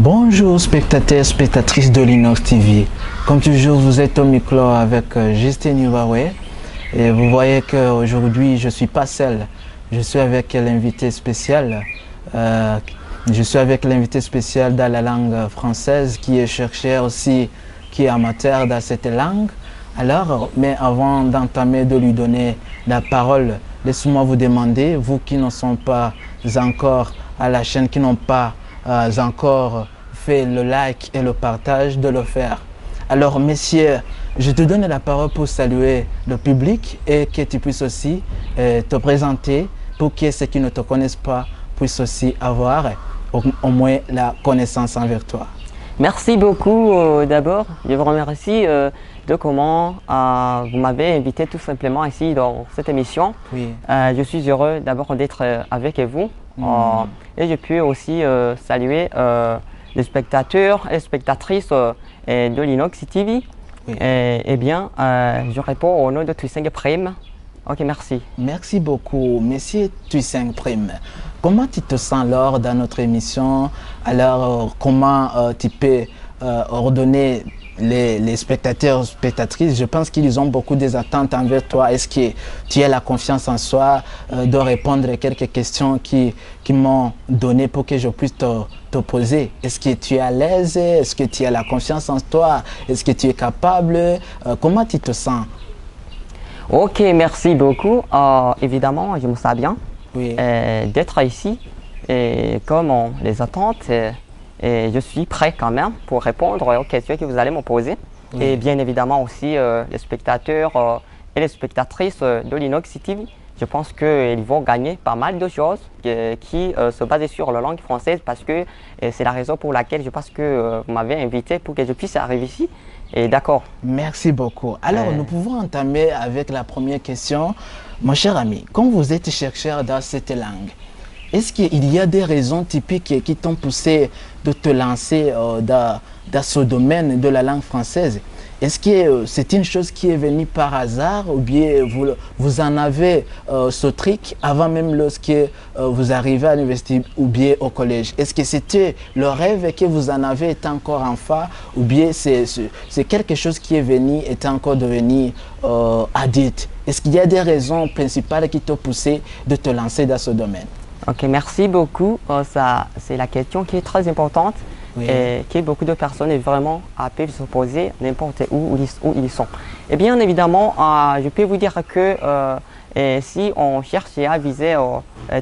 Bonjour spectateurs, spectatrices de Linox TV. Comme toujours, vous êtes au micro avec Justin Ubawe. Et vous voyez qu'aujourd'hui, je ne suis pas seul. Je suis avec l'invité spécial. Je suis avec l'invité spécial dans la langue française qui est chercheur aussi, qui est amateur dans cette langue. Alors, mais avant d'entamer, de lui donner la parole, laissez-moi vous demander, vous qui ne sont pas encore à la chaîne, qui n'ont pas encore fait le like et le partage, de le faire. Alors, messieurs, je te donne la parole pour saluer le public et que tu puisses aussi te présenter pour que ceux qui ne te connaissent pas puissent aussi avoir au moins la connaissance envers toi. Merci beaucoup d'abord. Je vous remercie de comment vous m'avez invité tout simplement ici dans cette émission. Oui. Je suis heureux d'abord d'être avec vous. Et je peux aussi saluer les spectateurs et spectatrices de Linox TV. Oui. Eh bien, je réponds au nom de Tuiseng Prime. Ok, merci. Merci beaucoup, monsieur Tuiseng Prime. Comment tu te sens lors de notre émission? Alors, comment tu peux ordonner les spectateurs, spectatrices? Je pense qu'ils ont beaucoup d'attentes envers toi. Est-ce que tu as la confiance en soi de répondre à quelques questions qui m'ont donné pour que je puisse te poser? Est-ce que tu es à l'aise? Est-ce que tu as la confiance en toi? Est-ce que tu es capable? Comment tu te sens? Ok, merci beaucoup. Évidemment, je me sens bien d'être ici. Et comme les attentes, et je suis prêt quand même pour répondre aux questions que vous allez me poser. Oui. Et bien évidemment aussi les spectateurs et les spectatrices de Linox TV. Je pense qu'ils vont gagner pas mal de choses qui se basent sur la langue française parce que c'est la raison pour laquelle je pense que vous m'avez invité pour que je puisse arriver ici. Et d'accord. Merci beaucoup. Alors, nous pouvons entamer avec la première question. Mon cher ami, quand vous êtes chercheur dans cette langue, est-ce qu'il y a des raisons typiques qui t'ont poussé de te lancer dans ce domaine de la langue française? Est-ce que c'est une chose qui est venue par hasard ou bien vous en avez ce truc avant même lorsque vous arrivez à l'université ou bien au collège? Est-ce que c'était le rêve que vous en avez été encore enfant ou bien c'est quelque chose qui est venu et est encore devenu adulte? Est-ce qu'il y a des raisons principales qui t'ont poussé de te lancer dans ce domaine? Ok, merci beaucoup. C'est la question qui est très importante. Oui. Et que beaucoup de personnes vraiment peuvent se poser n'importe où ils sont. Et bien évidemment, je peux vous dire que si on cherche à viser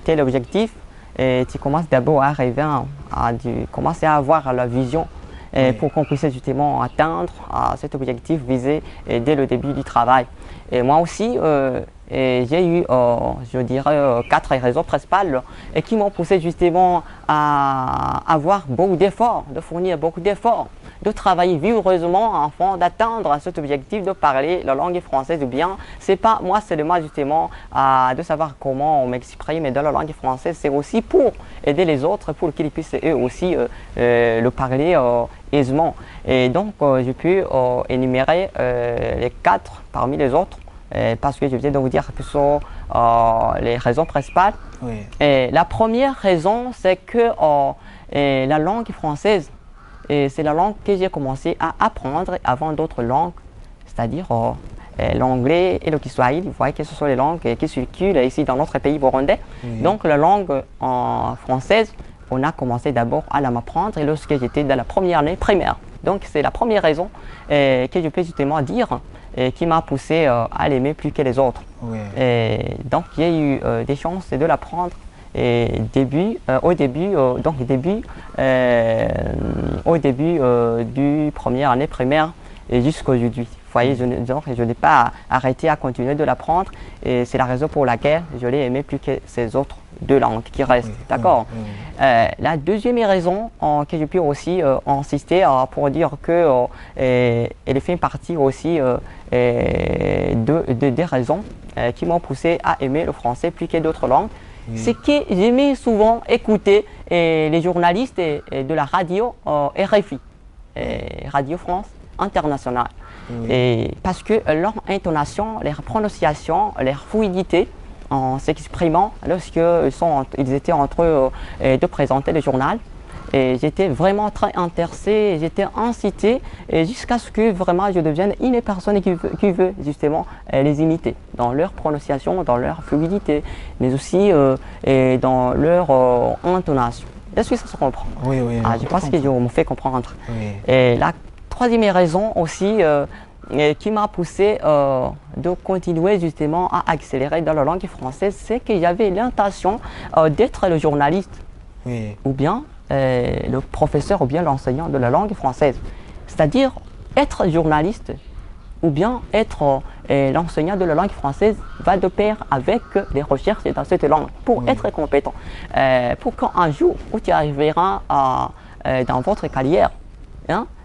tel objectif, tu commences d'abord à rêver, commencer à avoir la vision pour qu'on puisse justement atteindre cet objectif visé dès le début du travail. Et moi aussi, j'ai eu, je dirais, 4 raisons principales qui m'ont poussé justement à avoir beaucoup d'efforts, de fournir beaucoup d'efforts, de travailler vigoureusement afin d'atteindre cet objectif de parler la langue française. Ou bien, c'est pas moi seulement justement de savoir comment m'exprimer dans la langue française, c'est aussi pour aider les autres, pour qu'ils puissent eux aussi le parler aisément. Et donc, je peux énumérer les 4 parmi les autres. Parce que je viens de vous dire que ce sont les raisons principales. Oui. Et la première raison, c'est que la langue française, c'est la langue que j'ai commencé à apprendre avant d'autres langues, c'est-à-dire l'anglais et le kiswahili. Vous voyez que ce sont les langues qui circulent ici dans notre pays burundais. Oui. Donc la langue française, on a commencé d'abord à m'apprendre lorsque j'étais dans la première année primaire. Donc c'est la première raison que je peux justement dire qui m'a poussé à l'aimer plus que les autres. Oui. Donc j'ai eu des chances de l'apprendre au début du première année primaire et jusqu'à aujourd'hui. Vous voyez, je n'ai pas arrêté à continuer de l'apprendre et c'est la raison pour laquelle je l'ai aimé plus que ces autres 2 langues qui restent. Oui, d'accord. La deuxième raison que je peux aussi insister pour dire que elle fait partie aussi des raisons qui m'ont poussé à aimer le français plus que d'autres langues. c'est que j'aimais souvent écouter les journalistes de la radio RFI, Radio France Internationale. Et parce que leur intonation, leur prononciation, leur fluidité en s'exprimant lorsqu'ils étaient en train de présenter le journal. Et j'étais vraiment très intéressé, j'étais incité jusqu'à ce que vraiment je devienne une personne qui veut justement les imiter dans leur prononciation, dans leur fluidité, mais aussi dans leur intonation. Est-ce que ça se comprend? Oui, oui. Je pense que je me fais comprendre. Oui. Et la troisième raison aussi qui m'a poussé de continuer justement à accélérer dans la langue française, c'est que j'avais l'intention d'être le journaliste ou bien le professeur ou bien l'enseignant de la langue française. C'est-à-dire être journaliste ou bien être l'enseignant de la langue française va de pair avec les recherches dans cette langue pour être compétent. Pour qu'un jour où tu arriveras dans votre carrière,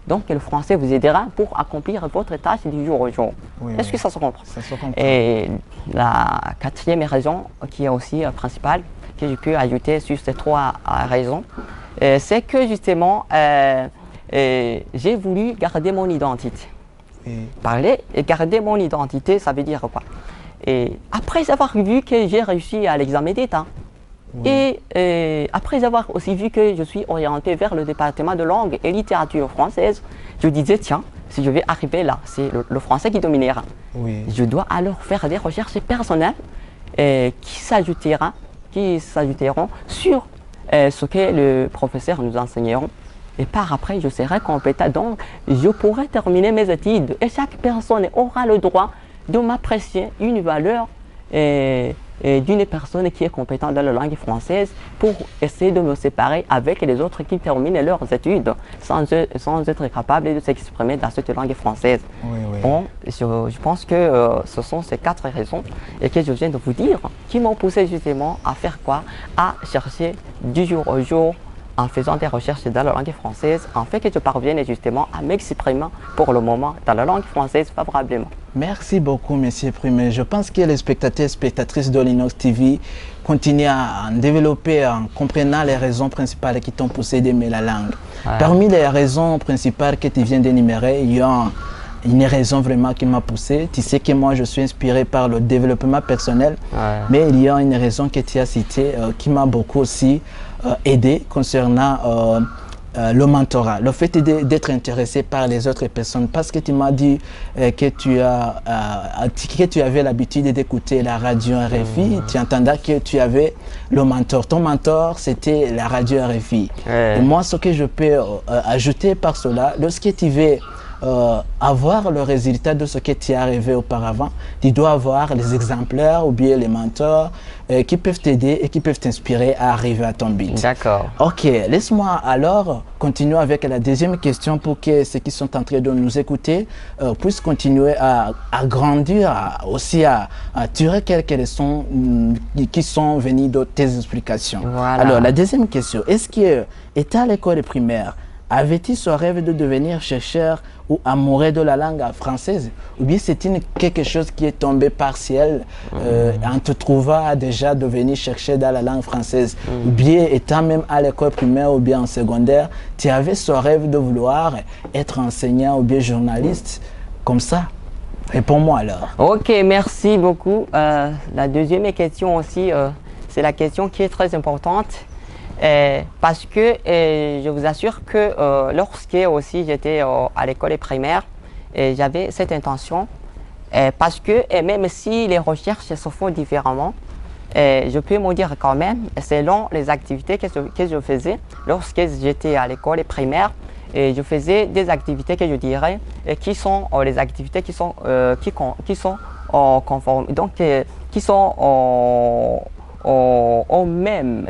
donc le français vous aidera pour accomplir votre tâche du jour au jour. Est-ce que ça se comprend? Ça se comprend. Et la quatrième raison qui est aussi principale, que je peux ajouter sur ces trois raisons, c'est que justement j'ai voulu garder mon identité. Parler et garder mon identité, ça veut dire quoi? Et après avoir vu que j'ai réussi à l'examen d'État, et après avoir aussi vu que je suis orienté vers le département de langue et littérature française, je disais tiens, si je vais arriver là, c'est le français qui dominera. Je dois alors faire des recherches personnelles qui s'ajouteront sur ce que le professeur nous enseignera. Et par après, je serai compétent. Donc, je pourrai terminer mes études. Et chaque personne aura le droit de m'apprécier une valeur d'une personne qui est compétente dans la langue française pour essayer de me séparer avec les autres qui terminent leurs études sans être capables de s'exprimer dans cette langue française. Bon, je pense que ce sont ces quatre raisons et que je viens de vous dire qui m'ont poussé justement à faire quoi? À chercher du jour au jour en faisant des recherches dans la langue française, en fait que je parvienne justement à m'exprimer pour le moment dans la langue française favorablement. Merci beaucoup, Monsieur Primet. Je pense que les spectateurs et spectatrices de Linux TV continuent à en développer en comprenant les raisons principales qui t'ont poussé d'aimer la langue. Parmi les raisons principales que tu viens d'énumérer, il y a une raison vraiment qui m'a poussé. Tu sais que moi, je suis inspiré par le développement personnel, mais il y a une raison que tu as citée qui m'a beaucoup aussi aidé concernant le mentorat, le fait d'être intéressé par les autres personnes, parce que tu m'as dit que tu avais l'habitude d'écouter la radio RFI, tu entendais que tu avais le mentor. Ton mentor, c'était la radio RFI. Et moi, ce que je peux ajouter par cela, lorsque tu veux avoir le résultat de ce qui t'est arrivé auparavant, tu dois avoir les exemplaires ou bien les mentors qui peuvent t'aider et qui peuvent t'inspirer à arriver à ton but. D'accord. Ok, laisse-moi alors continuer avec la deuxième question pour que ceux qui sont en train de nous écouter puissent continuer à grandir, aussi à tirer quelques leçons qui sont venues de tes explications. Alors, la deuxième question, est-ce que, étant à l'école primaire, avais-tu ce rêve de devenir chercheur ou amoureux de la langue française? Ou bien c'est quelque chose qui est tombé partiel en te trouvant déjà devenir chercheur dans la langue française? Ou bien étant même à l'école primaire ou bien en secondaire, tu avais ce rêve de vouloir être enseignant ou bien journaliste comme ça? Réponds-moi alors. Ok, merci beaucoup. La deuxième question aussi, c'est la question qui est très importante. Parce que je vous assure que lorsque aussi j'étais à l'école primaire, j'avais cette intention parce que même si les recherches se font différemment, je peux me dire quand même, selon les activités que je faisais lorsque j'étais à l'école primaire, je faisais des activités que je dirais qui sont les activités qui sont conformes, donc qui sont aux mêmes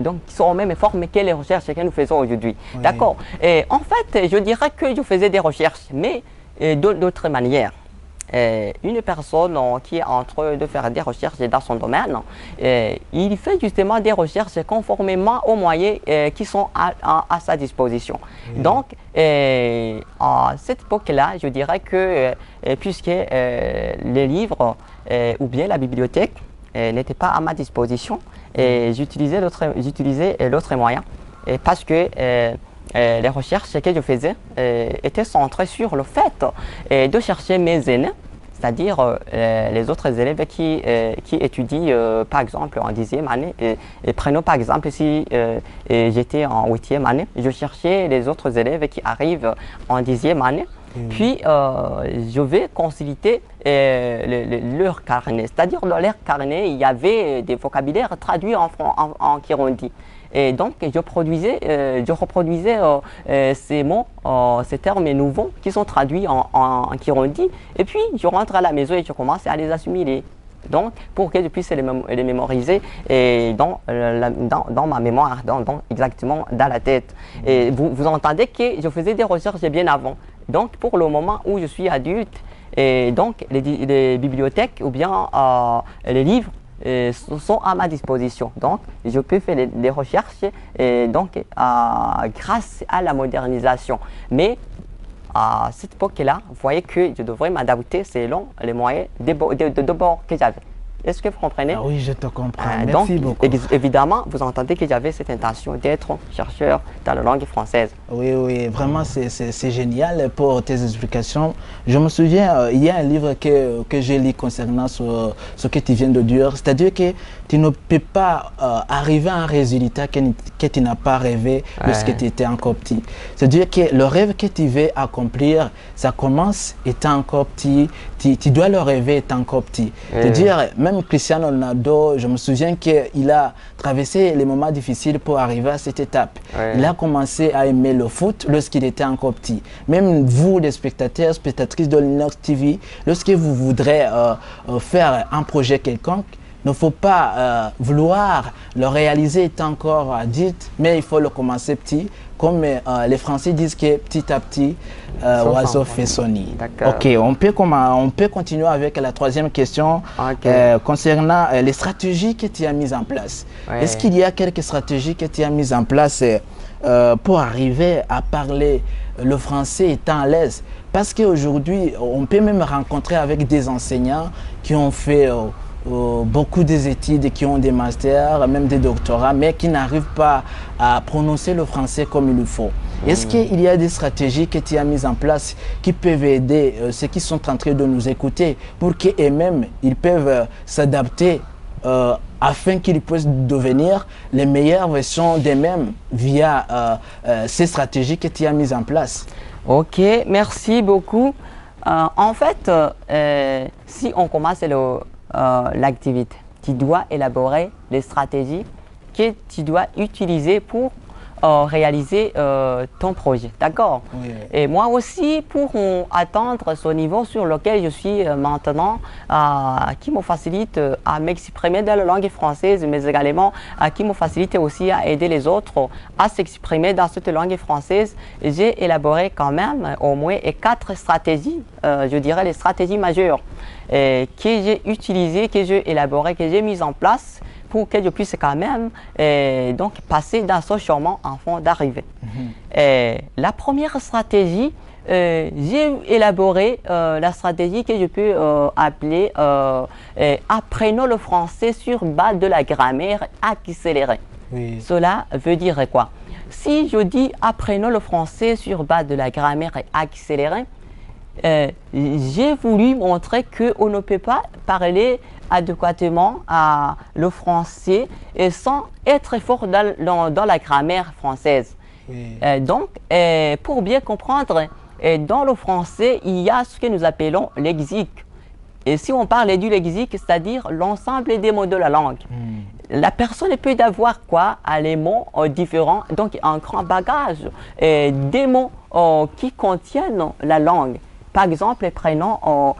formes que les recherches que nous faisons aujourd'hui. D'accord. Et en fait, je dirais que je faisais des recherches, mais d'autres manières. Une personne qui est en train de faire des recherches dans son domaine, il fait justement des recherches conformément aux moyens qui sont à sa disposition. Donc, à cette époque-là, je dirais que puisque les livres ou bien la bibliothèque n'était pas à ma disposition et j'utilisais l'autre moyen parce que les recherches que je faisais étaient centrées sur le fait de chercher mes aînés, c'est-à-dire les autres élèves qui étudient par exemple en 10e année. Et prenons par exemple si j'étais en 8e année, je cherchais les autres élèves qui arrivent en 10e année. Puis, je vais consulter leur carnet. C'est-à-dire, dans leur carnet, il y avait des vocabulaires traduits en kirundi. Et donc, je reproduisais ces mots, ces termes nouveaux qui sont traduits en kirundi. Et puis, je rentre à la maison et je commence à les assimiler. Donc, pour que je puisse les mémoriser et dans ma mémoire, exactement dans la tête. Et vous entendez que je faisais des recherches bien avant. Donc, pour le moment où je suis adulte, et donc les bibliothèques ou bien les livres sont à ma disposition. Donc, je peux faire des recherches et donc, grâce à la modernisation. Mais à cette époque-là, vous voyez que je devrais m'adapter selon les moyens de bord que j'avais. Est-ce que vous comprenez? Ah oui, je te comprends. Merci beaucoup. Évidemment, vous entendez que j'avais cette intention d'être chercheur dans la langue française. Oui, oui, vraiment, c'est génial pour tes explications. Je me souviens, il y a un livre que j'ai lu concernant ce que tu viens de dire. C'est-à-dire que tu ne peux pas arriver à un résultat que tu n'as pas rêvé lorsque tu étais encore petit. C'est-à-dire que le rêve que tu veux accomplir, ça commence étant encore petit. Tu dois le rêver étant encore petit. C'est-à-dire, même Cristiano Ronaldo, je me souviens qu'il a traversé les moments difficiles pour arriver à cette étape. Il a commencé à aimer le foot lorsqu'il était encore petit. Même vous, les spectateurs, spectatrices de l'Inox TV, lorsque vous voudrez faire un projet quelconque, il ne faut pas vouloir le réaliser étant encore adulte, mais il faut le commencer petit. Comme les Français disent que petit à petit, oiseau fait son nid. Ok, on peut continuer avec la troisième question concernant les stratégies que tu as mises en place. Est-ce qu'il y a quelques stratégies que tu as mises en place pour arriver à parler le français étant à l'aise? Parce qu'aujourd'hui, on peut même rencontrer avec des enseignants qui ont fait beaucoup des études, qui ont des masters, même des doctorats, mais qui n'arrivent pas à prononcer le français comme il le faut. Est-ce qu'il y a des stratégies que tu as mises en place qui peuvent aider ceux qui sont en train de nous écouter pour qu'eux-mêmes, ils peuvent s'adapter afin qu'ils puissent devenir les meilleures versions d'eux-mêmes via ces stratégies que tu as mises en place? Ok, merci beaucoup. En fait, si on commence l'activité, tu dois élaborer les stratégies que tu dois utiliser pour réaliser ton projet, d'accord? Oui. Et moi aussi, pour atteindre ce niveau sur lequel je suis maintenant, qui me facilite à m'exprimer dans la langue française, mais également qui me facilite aussi à aider les autres à s'exprimer dans cette langue française, j'ai élaboré quand même au moins 4 stratégies, je dirais les stratégies majeures, que j'ai utilisées, que j'ai élaborées, que j'ai mises en place pour que je puisse quand même donc passer dans ce chemin avant d'arriver. La première stratégie, j'ai élaboré la stratégie que je peux appeler apprenons le français sur base de la grammaire accélérée. Oui. Cela veut dire quoi? Si je dis apprenons le français sur base de la grammaire accélérée, j'ai voulu montrer qu'on ne peut pas parler adéquatement le français et sans être fort dans la grammaire française. Oui. Donc, pour bien comprendre, dans le français, il y a ce que nous appelons lexique. Et si on parle du lexique, c'est-à-dire l'ensemble des mots de la langue. La personne peut avoir quoi? Les mots différents, donc un grand bagage des mots qui contiennent la langue. Par exemple, prenons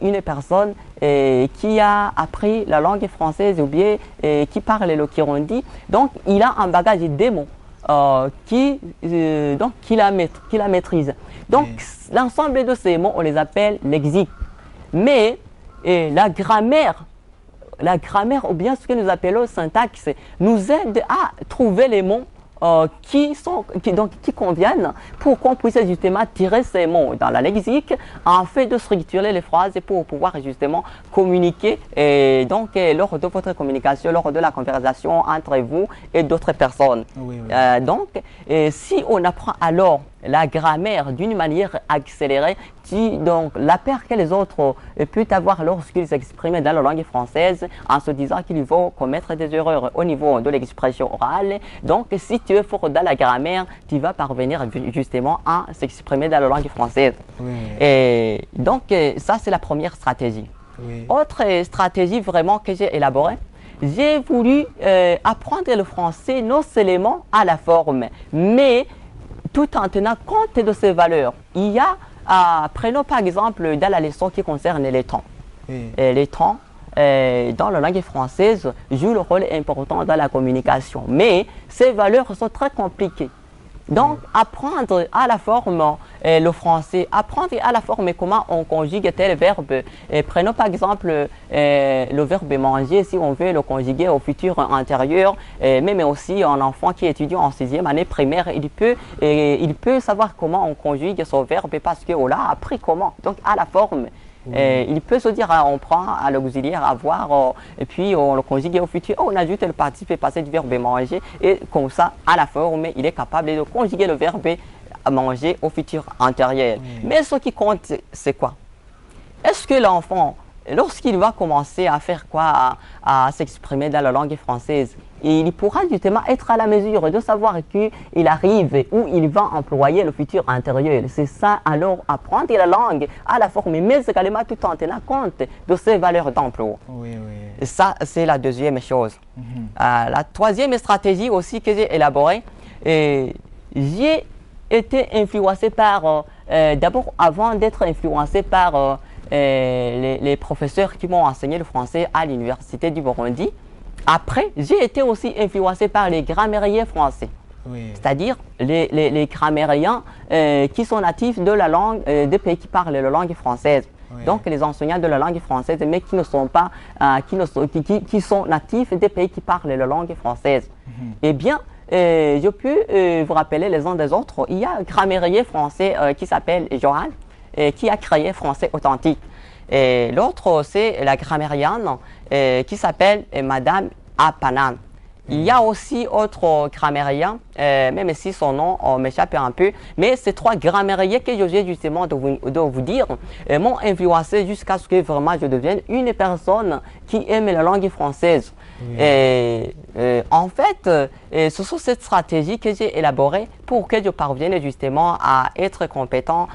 une personne qui a appris la langue française ou bien qui parle le kirundi. Donc, il a un bagage des mots qu'il la maîtrise. Donc, l'ensemble de ces mots, on les appelle lexique. Mais la grammaire ou bien ce que nous appelons syntaxe nous aide à trouver les mots qui conviennent pour qu'on puisse justement tirer ces mots dans la lexique afin de structurer les phrases pour pouvoir justement communiquer et donc lors de votre communication, lors de la conversation entre vous et d'autres personnes. Oui, oui. Si on apprend alors la grammaire d'une manière accélérée, donc la peur que les autres peuvent avoir lorsqu'ils s'expriment dans la langue française en se disant qu'ils vont commettre des erreurs au niveau de l'expression orale. Donc si tu es fort dans la grammaire, tu vas parvenir justement à s'exprimer dans la langue française. Oui. Et donc ça c'est la première stratégie. Oui. Autre stratégie vraiment que j'ai élaborée, j'ai voulu apprendre le français non seulement à la forme, mais tout en tenant compte de ses valeurs. Il y a, prenons par exemple dans la leçon qui concerne les temps. Oui. Les temps, dans la langue française, jouent le rôle important dans la communication. Mais ces valeurs sont très compliquées. Donc, apprendre à la forme le français, apprendre à la forme comment on conjugue tel verbe. Prenons par exemple le verbe manger, si on veut le conjuguer au futur antérieur, mais aussi un enfant qui étudie en 6e année primaire, il peut savoir comment on conjugue son verbe parce qu'on l'a appris comment. Donc, à la forme. Il peut se dire, on prend à l'auxiliaire avoir, et puis on le conjugue au futur, on ajoute le participe passé du verbe manger, et comme ça, à la forme, il est capable de conjuguer le verbe manger au futur antérieur. Mais ce qui compte, c'est quoi? Est-ce que l'enfant, lorsqu'il va commencer à faire quoi, à s'exprimer dans la langue française, il pourra justement être à la mesure de savoir qu'il arrive où il va employer le futur antérieur. C'est ça, alors, apprendre la langue à la forme, mais également tout en tenant compte de ses valeurs d'emploi. Oui, oui. Et ça, c'est la deuxième chose. La troisième stratégie aussi que j'ai élaborée, j'ai été influencé par, d'abord, avant d'être influencé par les professeurs qui m'ont enseigné le français à l'université du Burundi. Après, j'ai été aussi influencé par les grammairiens français, c'est-à-dire les grammairiens qui sont natifs de la langue des pays qui parlent la langue française. Donc les enseignants de la langue française, mais qui ne sont pas, qui sont natifs des pays qui parlent la langue française. Eh bien, je peux vous rappeler les uns des autres. Il y a un grammairien français qui s'appelle Johan, qui a créé Français Authentique. Et l'autre, c'est la grammairienne qui s'appelle Madame Apanan. Il y a aussi autre grammairien, même si son nom m'échappe un peu, mais ces trois grammairiens que je viens justement de vous dire m'ont influencé jusqu'à ce que vraiment je devienne une personne qui aime la langue française. En fait, ce sont ces stratégies que j'ai élaborées pour que je parvienne justement à être compétent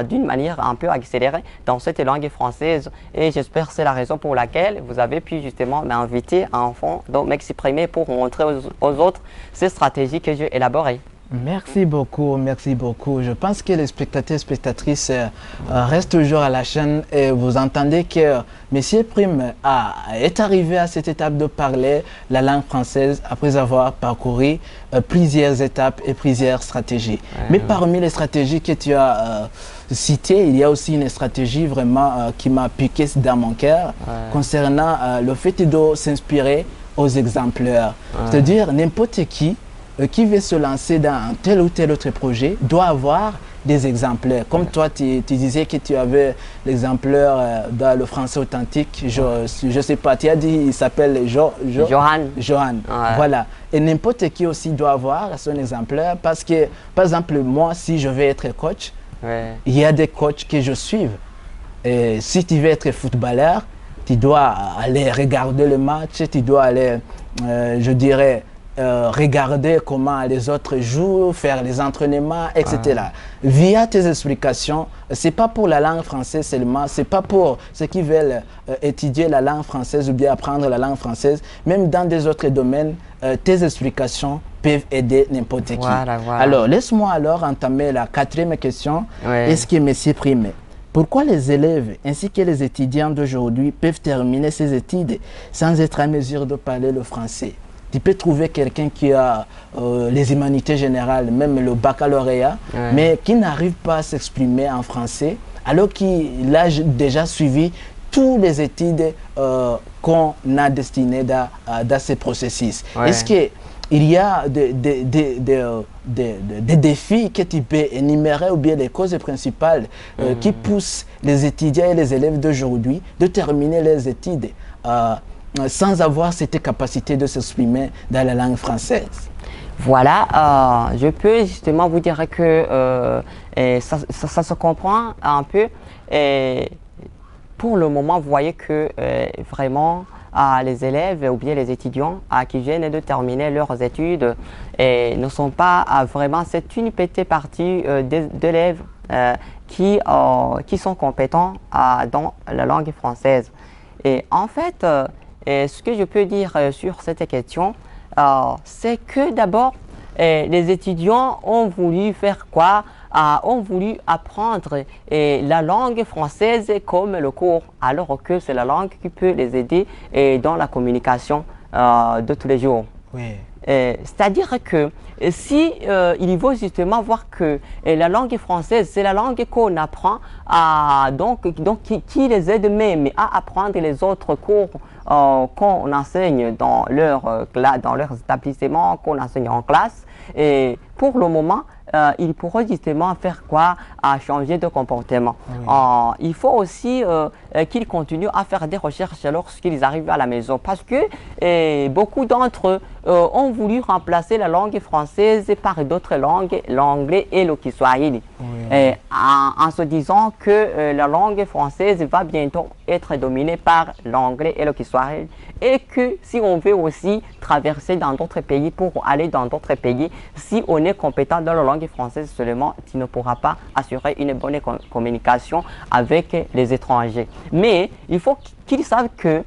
d'une manière un peu accélérée dans cette langue française. Et j'espère que c'est la raison pour laquelle vous avez pu justement m'inviter à enfant, donc m'exprimer pour montrer aux autres ces stratégies que j'ai élaborées. Merci beaucoup, merci beaucoup. Je pense que les spectateurs et spectatrices restent toujours à la chaîne et vous entendez que M. Prime est arrivé à cette étape de parler la langue française après avoir parcouru plusieurs étapes et plusieurs stratégies. Mais parmi les stratégies que tu as citées, il y a aussi une stratégie vraiment qui m'a piqué dans mon cœur concernant le fait de s'inspirer aux exemplaires. C'est-à-dire n'importe qui veut se lancer dans tel ou tel autre projet doit avoir des exemplaires. Comme toi, tu disais que tu avais l'exemplaire dans le français authentique. Je ne sais pas, tu as dit il s'appelle Johan. Voilà. Et n'importe qui aussi doit avoir son exemplaire parce que, par exemple, moi, si je veux être coach, il y a des coachs que je suis. Et si tu veux être footballeur, tu dois aller regarder le match, tu dois aller, je dirais, regarder comment les autres jouent, faire les entraînements, etc. Via tes explications, c'est pas pour la langue française seulement, c'est pas pour ceux qui veulent étudier la langue française ou bien apprendre la langue française, même dans des autres domaines, tes explications peuvent aider n'importe qui. Alors, laisse-moi alors entamer la quatrième question. Est-ce que M. Prime, pourquoi les élèves ainsi que les étudiants d'aujourd'hui peuvent terminer ces études sans être en mesure de parler le français? Tu peux trouver quelqu'un qui a les humanités générales, même le baccalauréat, mais qui n'arrive pas à s'exprimer en français, alors qu'il a déjà suivi toutes les études qu'on a destinées dans ces processus. Ouais. Est-ce qu'il y a des défis que tu peux énumérer ou bien les causes principales qui poussent les étudiants et les élèves d'aujourd'hui de terminer les études sans avoir cette capacité de s'exprimer dans la langue française? Voilà, je peux justement vous dire que ça se comprend un peu. Pour le moment, vous voyez que vraiment les élèves ou bien les étudiants qui viennent de terminer leurs études ne sont pas vraiment, c'est une petite partie d'élèves qui sont compétents dans la langue française. Et en fait, ce que je peux dire sur cette question, c'est que d'abord, les étudiants ont voulu faire quoi? Ont voulu apprendre la langue française comme le cours, alors que c'est la langue qui peut les aider dans la communication de tous les jours. Oui. C'est-à-dire que si il faut justement voir que la langue française, c'est la langue qu'on apprend, qui les aide même à apprendre les autres cours qu'on enseigne dans leurs établissements, qu'on enseigne en classe. Et pour le moment, ils pourront justement faire quoi? Changer de comportement. Oui. Il faut aussi qu'ils continuent à faire des recherches lorsqu'ils arrivent à la maison, parce que beaucoup d'entre eux ont voulu remplacer la langue française par d'autres langues, l'anglais et le kiswahili, oui. En se disant que la langue française va bientôt être dominée par l'anglais et le kiswahili, et que si on veut aussi traverser dans d'autres pays pour aller dans d'autres pays, si on est compétent dans la langue française seulement, tu ne pourras pas assurer une bonne communication avec les étrangers. Mais il faut qu'ils savent que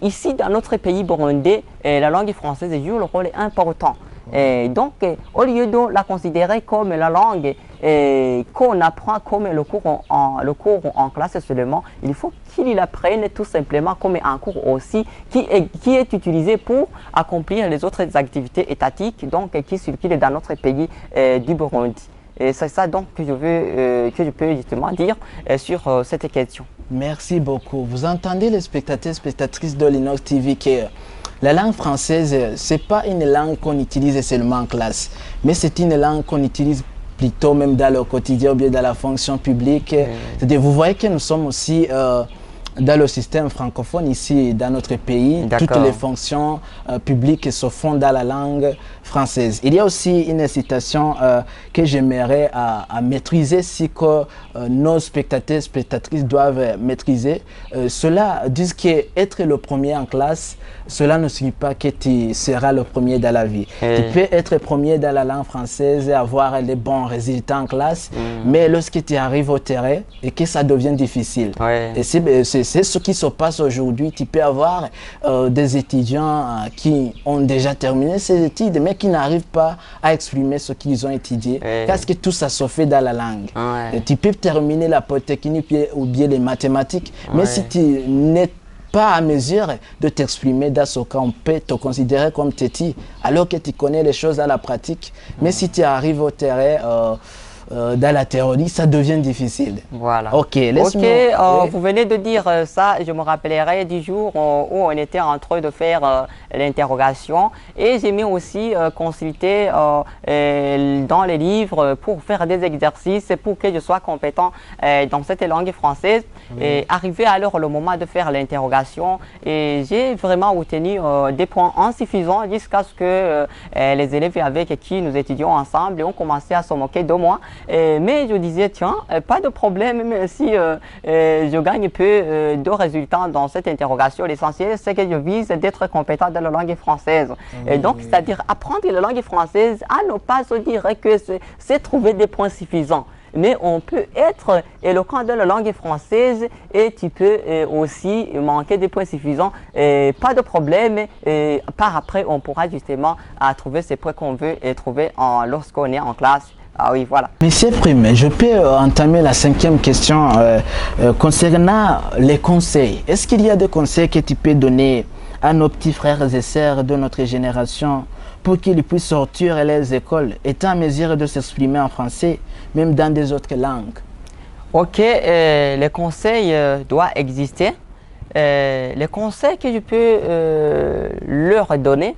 ici dans notre pays burundais, la langue française joue le rôle important. Et donc, au lieu de la considérer comme la langue qu'on apprend comme le cours en classe seulement, il faut qu'ils l'apprennent tout simplement comme un cours aussi qui est utilisé pour accomplir les autres activités étatiques donc, qui circulent dans notre pays du Burundi. Et c'est ça donc que je peux justement dire sur cette question. Merci beaucoup. Vous entendez les spectateurs et spectatrices de l'Inox TV que la langue française, ce n'est pas une langue qu'on utilise seulement en classe, mais c'est une langue qu'on utilise plutôt même dans le quotidien ou bien dans la fonction publique. Vous voyez que nous sommes aussi dans le système francophone ici dans notre pays. Toutes les fonctions publiques se font dans la langue française. Il y a aussi une citation que j'aimerais à maîtriser, si que nos spectateurs et spectatrices doivent maîtriser. Cela dit qu'être le premier en classe, cela ne signifie pas que tu seras le premier dans la vie. Tu peux être premier dans la langue française et avoir les bons résultats en classe, mais lorsque tu arrives au terrain et que ça devient difficile, et c'est ce qui se passe aujourd'hui. Tu peux avoir des étudiants qui ont déjà terminé ces études, mais qui n'arrivent pas à exprimer ce qu'ils ont étudié, parce que tout ça se fait dans la langue. Et tu peux terminer la polytechnique ou bien les mathématiques, mais si tu n'es pas à mesure de t'exprimer dans ce cas, on peut te considérer comme téti, alors que tu connais les choses à la pratique. Mais si tu arrives au terrain, dans la théorie, ça devient difficile. Voilà. Ok, vous venez de dire ça, je me rappellerai du jour où on était en train de faire l'interrogation, et j'ai mis aussi consulter dans les livres pour faire des exercices pour que je sois compétent dans cette langue française. Et arrivé alors le moment de faire l'interrogation, et j'ai vraiment retenu des points insuffisants jusqu'à ce que les élèves avec qui nous étudions ensemble ont commencé à se moquer de moi. Mais je disais, tiens, pas de problème, même si je gagne peu de résultats dans cette interrogation. L'essentiel, c'est que je vise d'être compétent dans la langue française. Et donc, c'est-à-dire apprendre la langue française à ne pas se dire que c'est trouver des points suffisants. Mais on peut être éloquent dans la langue française et tu peux aussi manquer des points suffisants. Pas de problème. Par après, on pourra justement trouver ces points qu'on veut trouver lorsqu'on est en classe. Ah oui, voilà. Monsieur Prime, je peux entamer la 5e question concernant les conseils. Est-ce qu'il y a des conseils que tu peux donner à nos petits frères et sœurs de notre génération pour qu'ils puissent sortir les écoles, étant en mesure de s'exprimer en français, même dans des autres langues? Ok, les conseils doivent exister. les conseils que je peux leur donner,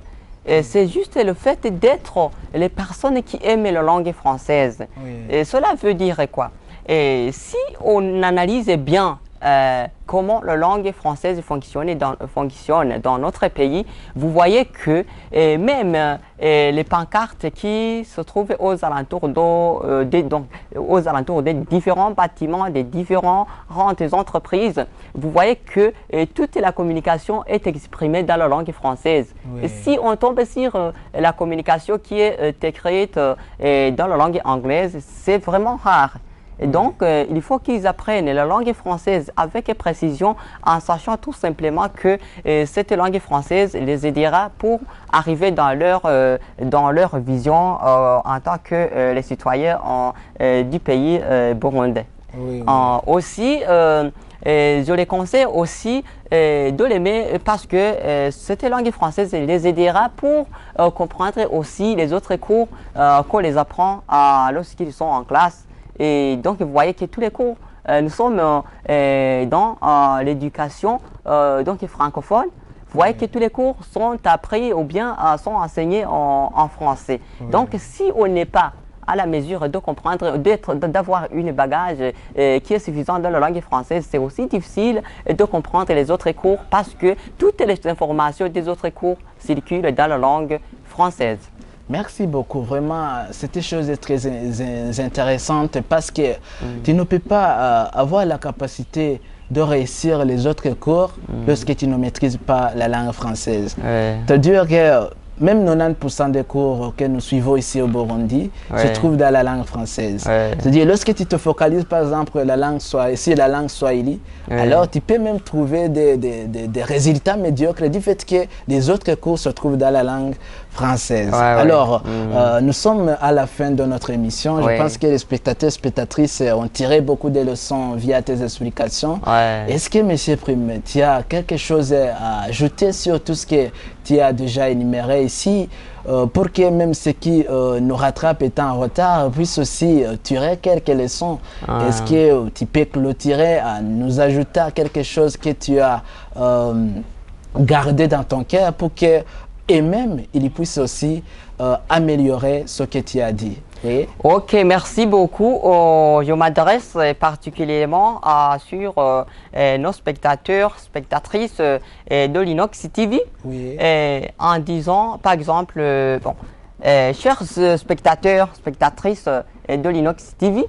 c'est juste le fait d'être les personnes qui aiment la langue française. Oui. Et cela veut dire quoi? Et si on analyse bien comment la langue française fonctionne dans notre pays, vous voyez que même les pancartes qui se trouvent aux alentours des différents bâtiments, des différentes entreprises, vous voyez que toute la communication est exprimée dans la langue française. Oui. Et si on tombe sur la communication qui est écrite dans la langue anglaise, c'est vraiment rare. Et donc, il faut qu'ils apprennent la langue française avec précision en sachant tout simplement que cette langue française les aidera pour arriver dans leur vision en tant que les citoyens du pays burundais. Oui, oui. Aussi, je les conseille aussi de l'aimer parce que cette langue française les aidera pour comprendre aussi les autres cours qu'on les apprend lorsqu'ils sont en classe. Et donc, vous voyez que tous les cours, nous sommes dans l'éducation francophone. Vous voyez que tous les cours sont appris ou bien sont enseignés en français. Oui. Donc, si on n'est pas à la mesure de comprendre, d'avoir une bagage qui est suffisant dans la langue française, c'est aussi difficile de comprendre les autres cours parce que toutes les informations des autres cours circulent dans la langue française. Merci beaucoup. Vraiment, cette chose est très intéressante parce que tu ne peux pas avoir la capacité de réussir les autres cours lorsque tu ne maîtrises pas la langue française. C'est-à-dire que même 90% des cours que nous suivons ici au Burundi se trouvent dans la langue française. C'est-à-dire, lorsque tu te focalises, par exemple, la langue swahili, alors tu peux même trouver des résultats médiocres du fait que les autres cours se trouvent dans la langue française. Alors, nous sommes à la fin de notre émission. Je pense que les spectateurs et spectatrices ont tiré beaucoup de leçons via tes explications. Est-ce que, M. Prime, tu as quelque chose à ajouter sur tout ce que tu as déjà énuméré ici pour que même ceux qui nous rattrapent étant en retard puissent aussi tirer quelques leçons? Est-ce que tu peux clôturer à nous ajouter quelque chose que tu as gardé dans ton cœur pour que et même il puisse aussi améliorer ce que tu as dit? Oui. Ok, merci beaucoup. Je m'adresse particulièrement sur nos spectateurs, spectatrices de l'Inox TV, en disant, par exemple, chers spectateurs, spectatrices de l'Inox TV,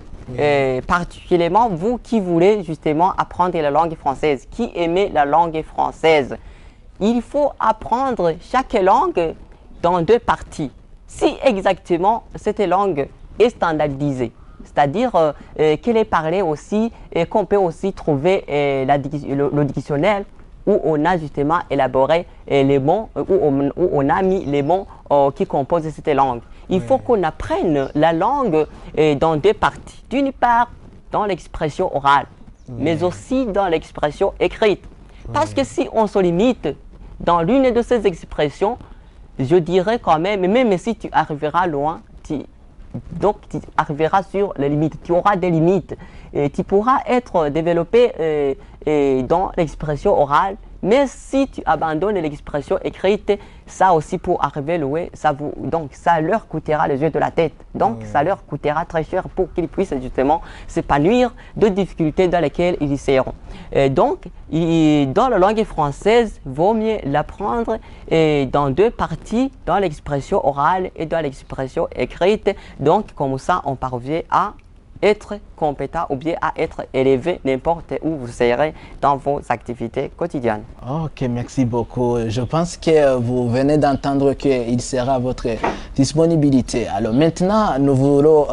particulièrement vous qui voulez justement apprendre la langue française, qui aimez la langue française, il faut apprendre chaque langue dans deux parties. Si exactement cette langue est standardisée, c'est-à-dire qu'elle est parlée aussi et qu'on peut aussi trouver le dictionnaire où on a justement élaboré les mots, où on a mis les mots qui composent cette langue. Il faut qu'on apprenne la langue dans deux parties. D'une part, dans l'expression orale, mais aussi dans l'expression écrite. Parce que si on se limite dans l'une de ces expressions, je dirais quand même si tu arriveras loin, tu arriveras sur les limites, tu auras des limites. Et tu pourras être développé dans l'expression orale, mais si tu abandonnes l'expression écrite, ça aussi pour arriver loin, donc ça leur coûtera les yeux de la tête. Donc ça leur coûtera très cher pour qu'ils puissent justement s'épanouir de difficultés dans lesquelles ils seront. Donc, dans la langue française, il vaut mieux l'apprendre dans deux parties, dans l'expression orale et dans l'expression écrite. Donc, comme ça, on parvient à être compétent ou bien à être élevé n'importe où vous serez dans vos activités quotidiennes. Ok, merci beaucoup. Je pense que vous venez d'entendre qu'il sera à votre disponibilité. Alors maintenant, nous voulons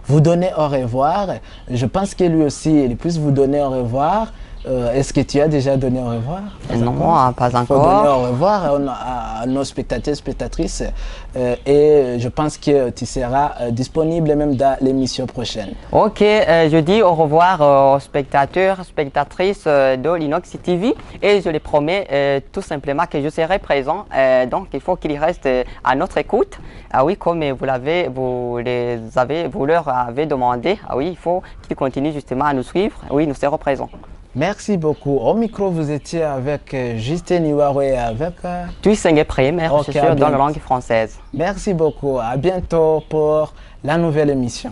vous donner au revoir. Je pense que lui aussi, il puisse vous donner au revoir. Est-ce que tu as déjà donné au revoir? Non, pas encore. Il faut donner au revoir à nos spectateurs et spectatrices. Et je pense que tu seras disponible même dans l'émission prochaine. Ok, je dis au revoir aux spectateurs, spectatrices de l'Inox TV et je les promets tout simplement que je serai présent. Donc il faut qu'ils restent à notre écoute. Ah oui, comme vous leur avez demandé, ah oui, il faut qu'ils continuent justement à nous suivre. Oui, nous serons présents. Merci beaucoup. Au micro, vous étiez avec Justin Iwawe et avec... Tuisenge Premier, Ok, je suis dans la langue française. Merci beaucoup. À bientôt pour la nouvelle émission.